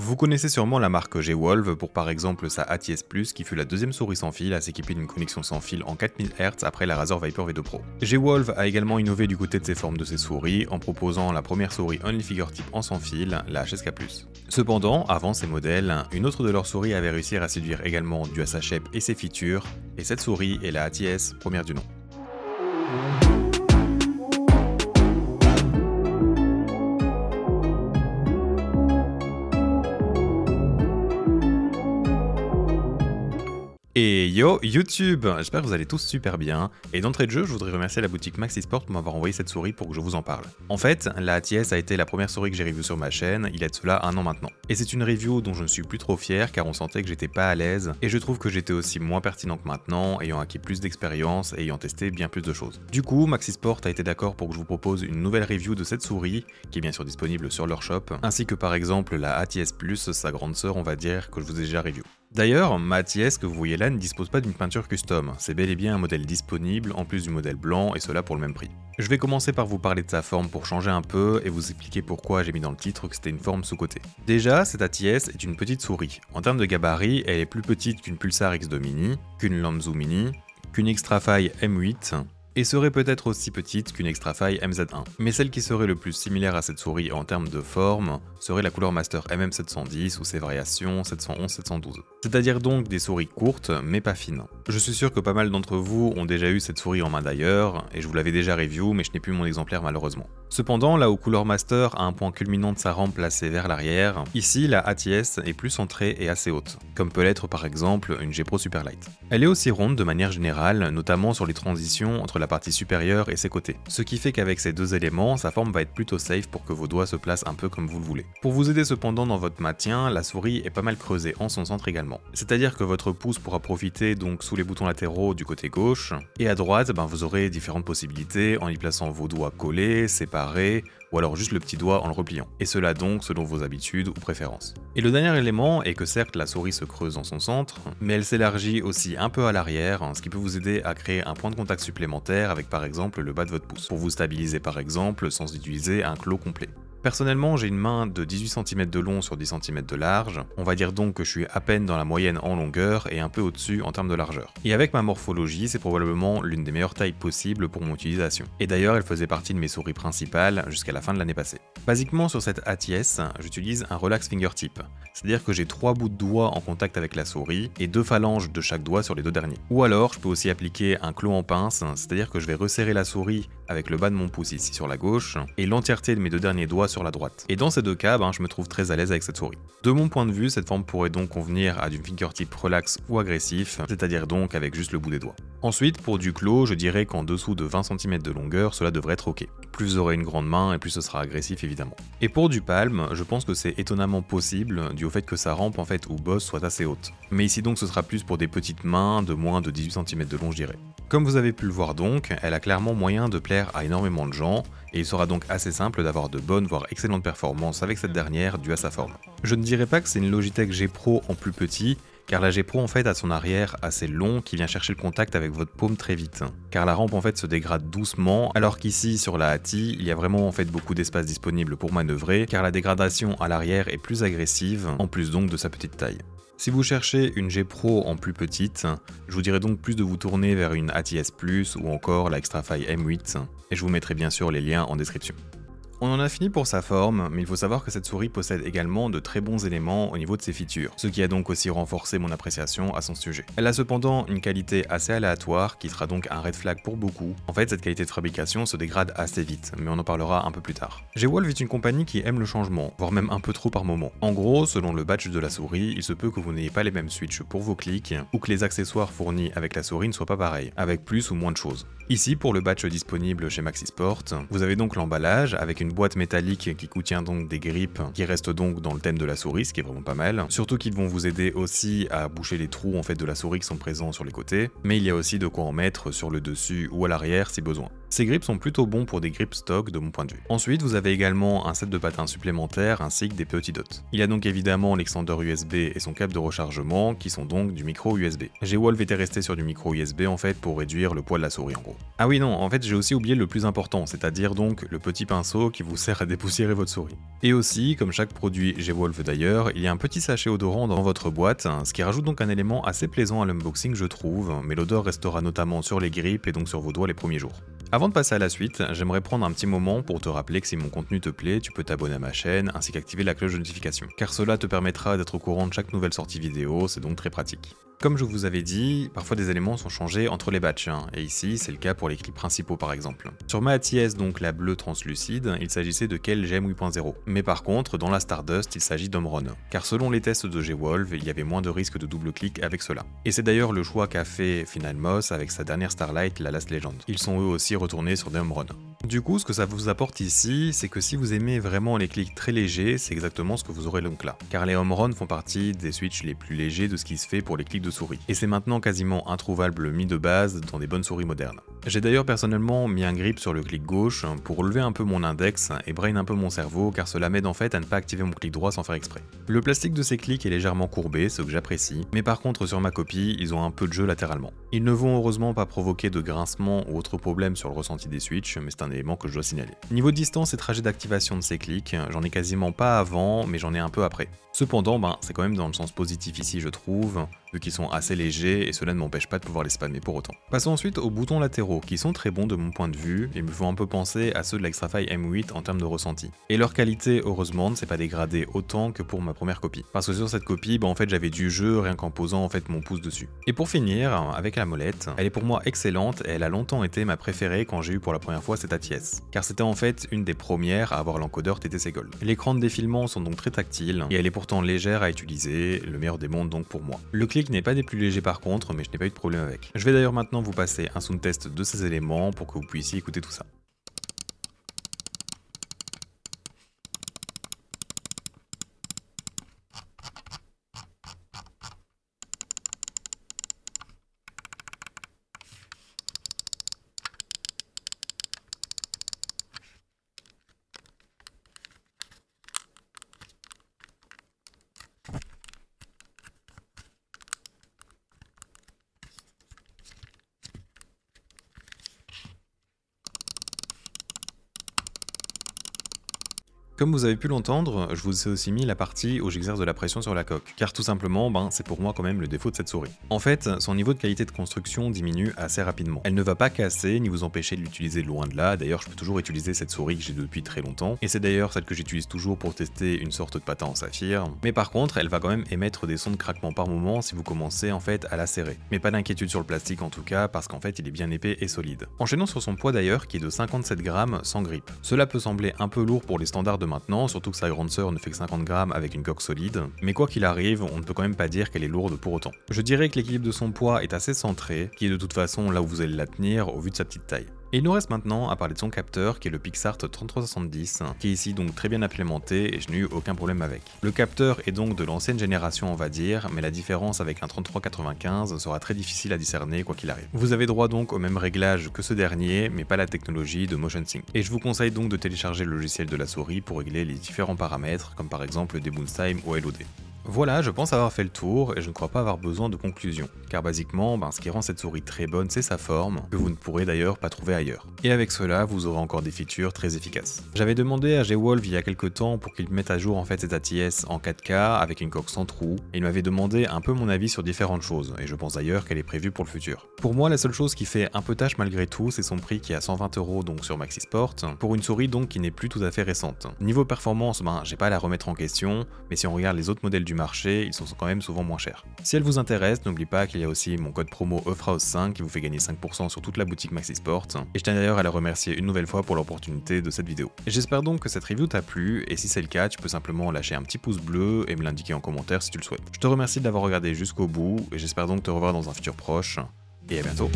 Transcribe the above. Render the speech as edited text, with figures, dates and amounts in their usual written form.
Vous connaissez sûrement la marque G-Wolve pour par exemple sa ATS Plus qui fut la deuxième souris sans fil à s'équiper d'une connexion sans fil en 4000 Hz après la Razer Viper V2 Pro. G-Wolve a également innové du côté de ses formes de ses souris en proposant la première souris Only Fingertip en sans fil, la HSK Plus. Cependant, avant ces modèles, une autre de leurs souris avait réussi à séduire également dû à sa shape et ses features, et cette souris est la ATS première du nom. Et yo YouTube, j'espère que vous allez tous super bien, et d'entrée de jeu je voudrais remercier la boutique Maxisport pour m'avoir envoyé cette souris pour que je vous en parle. En fait, la ATS a été la première souris que j'ai review sur ma chaîne, il y a de cela 1 an maintenant. Et c'est une review dont je ne suis plus trop fier car on sentait que j'étais pas à l'aise, et je trouve que j'étais aussi moins pertinent que maintenant, ayant acquis plus d'expérience et ayant testé bien plus de choses. Du coup, Maxisport a été d'accord pour que je vous propose une nouvelle review de cette souris, qui est bien sûr disponible sur leur shop, ainsi que par exemple la ATS Plus, sa grande sœur on va dire, que je vous ai déjà review. D'ailleurs, ma ATS que vous voyez là ne dispose pas d'une peinture custom, c'est bel et bien un modèle disponible en plus du modèle blanc et cela pour le même prix. Je vais commencer par vous parler de sa forme pour changer un peu et vous expliquer pourquoi j'ai mis dans le titre que c'était une forme sous-côté. Déjà, cette ATS est une petite souris. En termes de gabarit, elle est plus petite qu'une Pulsar X2 Mini, qu'une Lanzhou Mini, qu'une Xtrafy M8, et serait peut-être aussi petite qu'une Xtrafy MZ1. Mais celle qui serait le plus similaire à cette souris en termes de forme serait la Cooler Master MM710 ou ses variations 711-712. C'est-à-dire donc des souris courtes mais pas fines. Je suis sûr que pas mal d'entre vous ont déjà eu cette souris en main d'ailleurs, et je vous l'avais déjà review mais je n'ai plus mon exemplaire malheureusement. Cependant, là où Cooler Master a un point culminant de sa rampe placée vers l'arrière, ici la ATS est plus centrée et assez haute, comme peut l'être par exemple une G Pro Superlight. Elle est aussi ronde de manière générale, notamment sur les transitions entre la partie supérieure et ses côtés. Ce qui fait qu'avec ces deux éléments, sa forme va être plutôt safe pour que vos doigts se placent un peu comme vous le voulez. Pour vous aider cependant dans votre maintien, la souris est pas mal creusée en son centre également. C'est-à-dire que votre pouce pourra profiter donc sous les boutons latéraux du côté gauche, et à droite, vous aurez différentes possibilités en y plaçant vos doigts collés, séparés, ou alors juste le petit doigt en le repliant. Et cela donc selon vos habitudes ou préférences. Et le dernier élément est que certes la souris se creuse dans son centre, mais elle s'élargit aussi un peu à l'arrière, ce qui peut vous aider à créer un point de contact supplémentaire avec par exemple le bas de votre pouce, pour vous stabiliser par exemple sans utiliser un claw complet. Personnellement, j'ai une main de 18 cm de long sur 10 cm de large, on va dire donc que je suis à peine dans la moyenne en longueur et un peu au-dessus en termes de largeur. Et avec ma morphologie, c'est probablement l'une des meilleures tailles possibles pour mon utilisation. Et d'ailleurs, elle faisait partie de mes souris principales jusqu'à la fin de l'année passée. Basiquement, sur cette ATS, j'utilise un relax fingertip, c'est-à-dire que j'ai 3 bouts de doigts en contact avec la souris et 2 phalanges de chaque doigt sur les 2 derniers. Ou alors, je peux aussi appliquer un claw en pince, c'est-à-dire que je vais resserrer la souris avec le bas de mon pouce ici sur la gauche et l'entièreté de mes 2 derniers doigts sur la droite. Et dans ces deux cas, je me trouve très à l'aise avec cette souris. De mon point de vue, cette forme pourrait donc convenir à du fingertip relax ou agressif, c'est-à-dire donc avec juste le bout des doigts. Ensuite, pour du claw, je dirais qu'en dessous de 20 cm de longueur, cela devrait être ok. Plus vous aurez une grande main et plus ce sera agressif évidemment. Et pour du palm, je pense que c'est étonnamment possible dû au fait que sa rampe ou bosse soit assez haute. Mais ici donc ce sera plus pour des petites mains de moins de 18 cm de long je dirais. Comme vous avez pu le voir donc, elle a clairement moyen de plaire à énormément de gens, et il sera donc assez simple d'avoir de bonnes voire excellentes performances avec cette dernière due à sa forme. Je ne dirais pas que c'est une Logitech G Pro en plus petit, car la G Pro a son arrière assez long qui vient chercher le contact avec votre paume très vite. Car la rampe se dégrade doucement, alors qu'ici sur la ATI, il y a vraiment beaucoup d'espace disponible pour manœuvrer, car la dégradation à l'arrière est plus agressive, en plus donc de sa petite taille. Si vous cherchez une G Pro en plus petite, je vous dirais donc plus de vous tourner vers une ATS Plus ou encore la Xtrafy M8, et je vous mettrai bien sûr les liens en description. On en a fini pour sa forme, mais il faut savoir que cette souris possède également de très bons éléments au niveau de ses features, ce qui a donc aussi renforcé mon appréciation à son sujet. Elle a cependant une qualité assez aléatoire qui sera donc un red flag pour beaucoup. En fait, cette qualité de fabrication se dégrade assez vite, mais on en parlera un peu plus tard. G-Wolve est une compagnie qui aime le changement, voire même un peu trop par moment. En gros, selon le badge de la souris, il se peut que vous n'ayez pas les mêmes switches pour vos clics, ou que les accessoires fournis avec la souris ne soient pas pareils, avec plus ou moins de choses. Ici, pour le badge disponible chez Maxisport, vous avez donc l'emballage avec une boîte métallique qui contient donc des grippes qui restent donc dans le thème de la souris, ce qui est vraiment pas mal. Surtout qu'ils vont vous aider aussi à boucher les trous de la souris qui sont présents sur les côtés, mais il y a aussi de quoi en mettre sur le dessus ou à l'arrière si besoin. Ces grips sont plutôt bons pour des grips stock de mon point de vue. Ensuite, vous avez également un set de patins supplémentaires ainsi que des petits dots. Il y a donc évidemment l'extender USB et son câble de rechargement qui sont donc du micro USB. G-Wolf était resté sur du micro USB en fait pour réduire le poids de la souris en gros. Ah oui non, en fait j'ai aussi oublié le plus important, c'est-à-dire donc le petit pinceau qui vous sert à dépoussiérer votre souris. Et aussi, comme chaque produit G-Wolf d'ailleurs, il y a un petit sachet odorant dans votre boîte, ce qui rajoute donc un élément assez plaisant à l'unboxing je trouve, mais l'odeur restera notamment sur les grips et donc sur vos doigts les premiers jours. Avant de passer à la suite, j'aimerais prendre un petit moment pour te rappeler que si mon contenu te plaît, tu peux t'abonner à ma chaîne ainsi qu'activer la cloche de notification, car cela te permettra d'être au courant de chaque nouvelle sortie vidéo, c'est donc très pratique. Comme je vous avais dit, parfois des éléments sont changés entre les batchs, et ici c'est le cas pour les clips principaux par exemple. Sur ma ATS, donc la bleue translucide, il s'agissait de Kel GM 8.0, mais par contre dans la Stardust il s'agit d'Omron, car selon les tests de G-Wolf, il y avait moins de risque de double clic avec cela. Et c'est d'ailleurs le choix qu'a fait Finalmos avec sa dernière Starlight, la Last Legend. Ils sont eux aussi retournés sur des Omron. Du coup, ce que ça vous apporte ici, c'est que si vous aimez vraiment les clics très légers, c'est exactement ce que vous aurez donc là. Car les home run font partie des switches les plus légers de ce qui se fait pour les clics de souris. Et c'est maintenant quasiment introuvable mis de base dans des bonnes souris modernes. J'ai d'ailleurs personnellement mis un grip sur le clic gauche pour relever un peu mon index et brain un peu mon cerveau car cela m'aide en fait à ne pas activer mon clic droit sans faire exprès. Le plastique de ces clics est légèrement courbé, ce que j'apprécie, mais par contre sur ma copie, ils ont un peu de jeu latéralement. Ils ne vont heureusement pas provoquer de grincement ou autre problème sur le ressenti des switches, mais c'est un élément que je dois signaler. Niveau distance et trajet d'activation de ces clics, j'en ai quasiment pas avant, mais j'en ai un peu après. Cependant, c'est quand même dans le sens positif ici je trouve, vu qu'ils sont assez légers et cela ne m'empêche pas de pouvoir les spammer pour autant. Passons ensuite aux boutons latéraux, qui sont très bons de mon point de vue, et me font un peu penser à ceux de l'Extrafy M8 en termes de ressenti. Et leur qualité, heureusement, ne s'est pas dégradée autant que pour ma première copie. Parce que sur cette copie, en fait j'avais du jeu rien qu'en posant en fait mon pouce dessus. Et pour finir, avec la molette, elle est pour moi excellente et elle a longtemps été ma préférée quand j'ai eu pour la première fois cette ATS. Car c'était en fait une des premières à avoir l'encodeur TTC Gold. L'écran de défilement sont donc très tactiles, et elle est pourtant légère à utiliser, le meilleur des mondes donc pour moi. Le clic n'est pas des plus légers par contre, mais je n'ai pas eu de problème avec. Je vais d'ailleurs maintenant vous passer un sound test de ces éléments pour que vous puissiez écouter tout ça. Comme vous avez pu l'entendre, je vous ai aussi mis la partie où j'exerce de la pression sur la coque, car tout simplement, c'est pour moi quand même le défaut de cette souris. En fait, son niveau de qualité de construction diminue assez rapidement. Elle ne va pas casser ni vous empêcher de l'utiliser loin de là, d'ailleurs je peux toujours utiliser cette souris que j'ai depuis très longtemps, et c'est d'ailleurs celle que j'utilise toujours pour tester une sorte de patin en saphir, mais par contre elle va quand même émettre des sons de craquement par moment si vous commencez en fait à la serrer. Mais pas d'inquiétude sur le plastique en tout cas, parce qu'en fait il est bien épais et solide. Enchaînons sur son poids d'ailleurs qui est de 57 grammes sans grip. Cela peut sembler un peu lourd pour les standards de maintenant, surtout que sa grande sœur ne fait que 50 grammes avec une coque solide, mais quoi qu'il arrive, on ne peut quand même pas dire qu'elle est lourde pour autant. Je dirais que l'équilibre de son poids est assez centré, qui est de toute façon là où vous allez la tenir au vu de sa petite taille. Et il nous reste maintenant à parler de son capteur qui est le PixArt 3370, qui est ici donc très bien implémenté et je n'ai eu aucun problème avec. Le capteur est donc de l'ancienne génération on va dire, mais la différence avec un 3395 sera très difficile à discerner quoi qu'il arrive. Vous avez droit donc au même réglage que ce dernier, mais pas la technologie de Motion Sync. Et je vous conseille donc de télécharger le logiciel de la souris pour régler les différents paramètres, comme par exemple le debounce time ou LOD. Voilà, je pense avoir fait le tour et je ne crois pas avoir besoin de conclusion, car basiquement, ce qui rend cette souris très bonne, c'est sa forme, que vous ne pourrez d'ailleurs pas trouver ailleurs. Et avec cela, vous aurez encore des features très efficaces. J'avais demandé à G-Wolf il y a quelques temps pour qu'il mette à jour en fait cette ATS en 4K avec une coque sans trou, et il m'avait demandé un peu mon avis sur différentes choses, et je pense d'ailleurs qu'elle est prévue pour le futur. Pour moi, la seule chose qui fait un peu tâche malgré tout, c'est son prix qui est à 120 € donc sur Maxisport, pour une souris donc qui n'est plus tout à fait récente. Niveau performance, j'ai pas à la remettre en question, mais si on regarde les autres modèles du marché, ils sont quand même souvent moins chers. Si elle vous intéresse, n'oubliez pas qu'il y a aussi mon code promo EUFRAOS5 qui vous fait gagner 5% sur toute la boutique Maxisport, et je tiens d'ailleurs à la remercier une nouvelle fois pour l'opportunité de cette vidéo. J'espère donc que cette review t'a plu, et si c'est le cas, tu peux simplement lâcher un petit pouce bleu et me l'indiquer en commentaire si tu le souhaites. Je te remercie de l'avoir regardé jusqu'au bout, et j'espère donc te revoir dans un futur proche, et à bientôt.